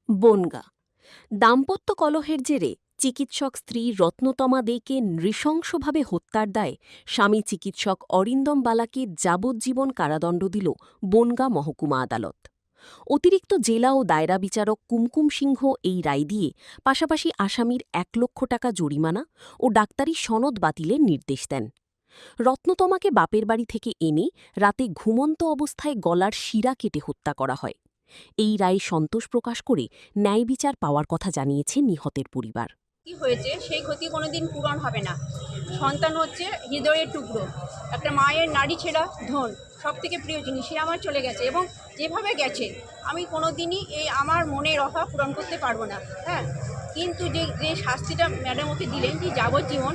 বনগাঁ। দাম্পত্য কলহের জেরে চিকিৎসক স্ত্রী রত্নতমা দেকে নৃশংসভাবে হত্যার দায়ে স্বামী চিকিৎসক অরিন্দম বালাকে যাবজ্জীবন কারাদণ্ড দিল বনগাঁ মহকুমা আদালত। অতিরিক্ত জেলা ও দায়রা বিচারক কুমকুম সিংহ এই রায় দিয়ে পাশাপাশি আসামির ১ লক্ষ টাকা জরিমানা ও ডাক্তারি সনদ বাতিলের নির্দেশ দেন। রত্নতমাকে বাপের বাড়ি থেকে এনে রাতে ঘুমন্ত অবস্থায় গলার শিরা কেটে হত্যা করা হয়। এই রায়ে সন্তোষ প্রকাশ করে ন্যায় বিচার পাওয়ার কথা জানিয়েছে নিহতের পরিবার। কি হয়েছে সেই ক্ষতি কোনোদিন পূরণ হবে না। সন্তান হচ্ছে হৃদয়ের টুকরো, একটা মায়ের নাড়ি ছেঁড়া ধন, সব থেকে প্রিয় জিনিস, সে আমার চলে গেছে এবং যেভাবে গেছে আমি কোনোদিনই এই আমার মনের অভাব পূরণ করতে পারবো না। হ্যাঁ, কিন্তু যে শাস্তিটা ম্যাডাম ওকে দিলেন যে যাবজ্জীবন,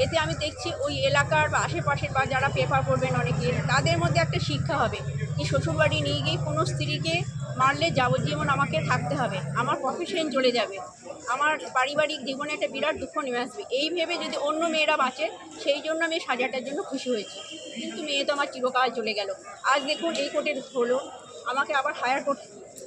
এতে আমি দেখছি ওই এলাকার বা আশেপাশের বা যারা পেপার পড়বেন অনেকের, তাদের মধ্যে একটা শিক্ষা হবে যে শ্বশুরবাড়ি নিয়ে গিয়ে কোনো স্ত্রীকে মারলে যাবজ্জীবন আমাকে থাকতে হবে, আমার প্রফেশন চলে যাবে, আমার পারিবারিক জীবনে একটা বিরাট দুঃখ নেমে আসবে। এই ভেবে যদি অন্য মেয়েরা বাঁচে, সেই জন্য আমি সাজাটার জন্য খুশি হয়েছি। কিন্তু মেয়ে তো আমার চিরকাল চলে গেল। আজ দেখুন এই কোর্টের হলো, আমাকে আবার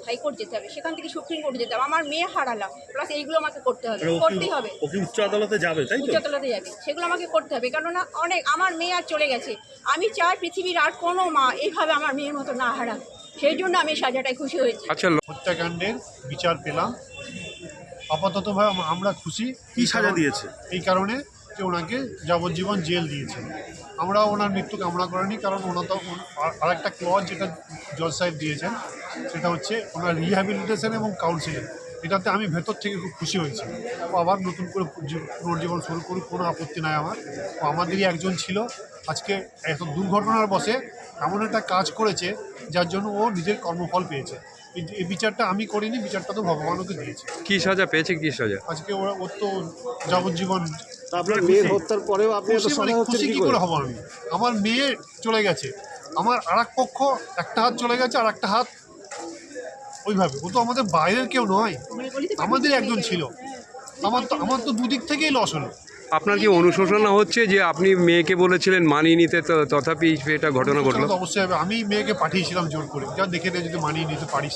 হাইকোর্ট যেতে হবে, সেখান থেকে সুপ্রিম কোর্টে যেতে হবে। আমার মেয়ে হারালাম, প্লাস এইগুলো আমাকে করতে হবে, করতেই হবে। উচ্চ আদালতে যাবে, তাই তো? উচ্চ আদালতে যাবে, সেগুলো আমাকে করতে হবে, কেননা অনেক আমার মেয়ে আর চলে গেছে। আমি চাই পৃথিবীর আর কোনো মা এইভাবে আমার মেয়ের মতো না হারাক, সেই জন্য আমি সাজাটায় খুশি হয়েছি। আচ্ছা, হত্যাকাণ্ডের বিচার পেলাম, আপাততভাবে আমরা খুশি। কি সাজা দিয়েছে? এই কারণে যে ওনাকে যাবজ্জীবন জেল দিয়েছে। আমরা ওনার মৃত্যু কামনা করিনি, কারণ ওনার তো আর একটা ক্লজ যেটা জজ সাহেব দিয়েছেন, সেটা হচ্ছে ওনার রিহ্যাবিলিটেশন এবং কাউন্সিলিং। এটাতে আমি ভেতর থেকে খুব খুশি হয়েছি। ও আবার নতুন করে পুনর্জীবন শুরু করুক, কোনো আপত্তি নাই আমার। ও আমাদেরই একজন ছিল, আজকে এত দুর্ঘটনার বশে এমন একটা কাজ করেছে যার জন্য ও নিজের কর্মফল পেয়েছে। এই বিচারটা আমি করিনি, বিচারটা তো ভগবান ওকে দিয়েছে। কি সাজা পেয়েছে? কি সাজা? আজকে ওর তো যাবজ্জীবন। আপনার মেয়ের হত্যার পরেও আপনি খুশি কি করে হব আমি? আমার মেয়ে চলে গেছে, আমার আর এক পক্ষ একটা হাত চলে গেছে, আর একটা হাত ওইভাবে। ও তো আমাদের বাইরের কেউ নয়, আমাদের একজন ছিল। আমার তো দুদিক থেকেই লস হলো। আপনার কি অনুশোচনা হচ্ছে যে আপনি মেয়েকে বলেছিলেন মানিয়ে নিতে, তথাপি এটা ঘটনা ঘটলো? অবশ্যই হবে। আমি মেয়েকে পাঠিয়েছিলাম জোর করে, যা দেখে নেয় যদি মানিয়ে নিতে পারিস,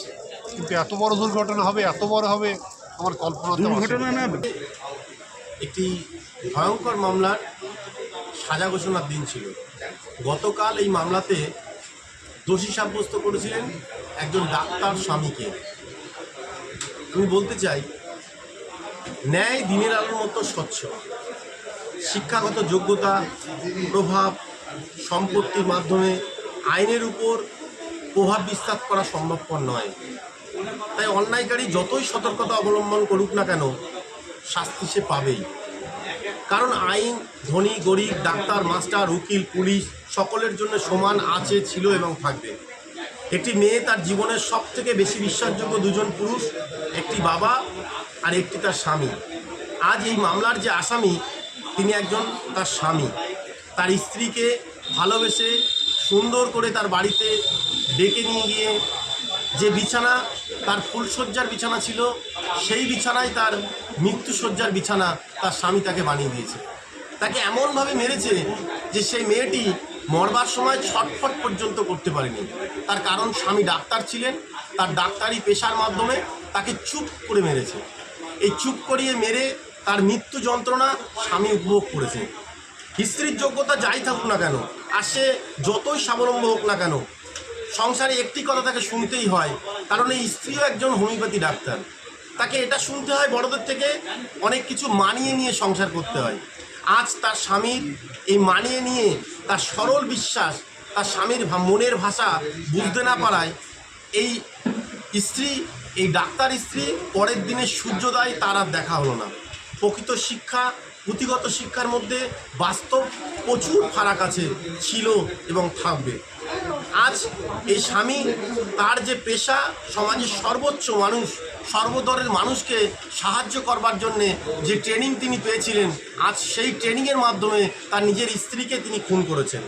কিন্তু এত বড় দুর্ঘটনা হবে, এত বড় হবে আমার কল্পনা। দুর্ঘটনা না, একটি ভয়ঙ্কর মামলার সাজা ঘোষণার দিন ছিল। গতকাল এই মামলাতে দোষী সাব্যস্ত করেছিলেন একজন ডাক্তার স্বামীকে। আমি বলতে চাই, ন্যায় দিনের আলোর মতো স্বচ্ছ। শিক্ষাগত যোগ্যতা, প্রভাব, সম্পত্তির মাধ্যমে আইনের উপর প্রভাব বিস্তার করা সম্ভবপর নয়। তাই অন্যায়কারী যতই সতর্কতা অবলম্বন করুক না কেন, শাস্তি সে পাবেই। কারণ আইন ধনী গরিব, ডাক্তার, মাস্টার, উকিল, পুলিশ সকলের জন্য সমান আছে, ছিল এবং থাকবে। একটি মেয়ে তার জীবনের সবথেকে বেশি বিশ্বাসযোগ্য দুজন পুরুষ, একটি বাবা আর একটি তার স্বামী। আজ এই মামলার যে আসামি, তিনি একজন তার স্বামী। তার স্ত্রীকে ভালোবেসে সুন্দর করে তার বাড়িতে ডেকে নিয়ে গিয়ে যে বিছানা তার ফুলশয্যার বিছানা ছিল, সেই বিছানায় তার মৃত্যুশয্যার বিছানা তার স্বামী তাকে বানিয়ে দিয়েছে। তাকে এমনভাবে মেরেছে যে সেই মেয়েটি মরবার সময় ছটফট পর্যন্ত করতে পারেনি। তার কারণ স্বামী ডাক্তার ছিলেন, তার ডাক্তারি পেশার মাধ্যমে তাকে চুপ করে মেরেছে। এই চুপ করিয়ে মেরে তার মৃত্যু যন্ত্রণা স্বামী উপভোগ করেছে। স্ত্রীর যোগ্যতা যাই থাকুক না কেন, আর সে যতই স্বাবলম্বী হোক না কেন, সংসারে একটি কথা তাকে শুনতেই হয়, কারণ এই স্ত্রীও একজন হোমিওপ্যাথি ডাক্তার। তাকে এটা শুনতে হয় বড়দের থেকে, অনেক কিছু মানিয়ে নিয়ে সংসার করতে হয়। আজ তার স্বামীর এই মানিয়ে নিয়ে তার সরল বিশ্বাস, তার স্বামীর মনের ভাষা বুঝতে না পারায় এই স্ত্রী, এই ডাক্তার স্ত্রী পরের দিনে সূর্যোদয় তার আর দেখা হলো না। প্রকৃত শিক্ষা, পুঁথিগত শিক্ষার মধ্যে বাস্তব প্রচুর ফারাক আছে, ছিল এবং থাকবে। আজ এই স্বামী তার যে পেশা, সমাজের সর্বোচ্চ মানুষ, সর্বদরের মানুষকে সাহায্য করবার জন্যে যে ট্রেনিং তিনি পেয়েছিলেন, আজ সেই ট্রেনিংয়ের মাধ্যমে তার নিজের স্ত্রীকে তিনি খুন করেছেন।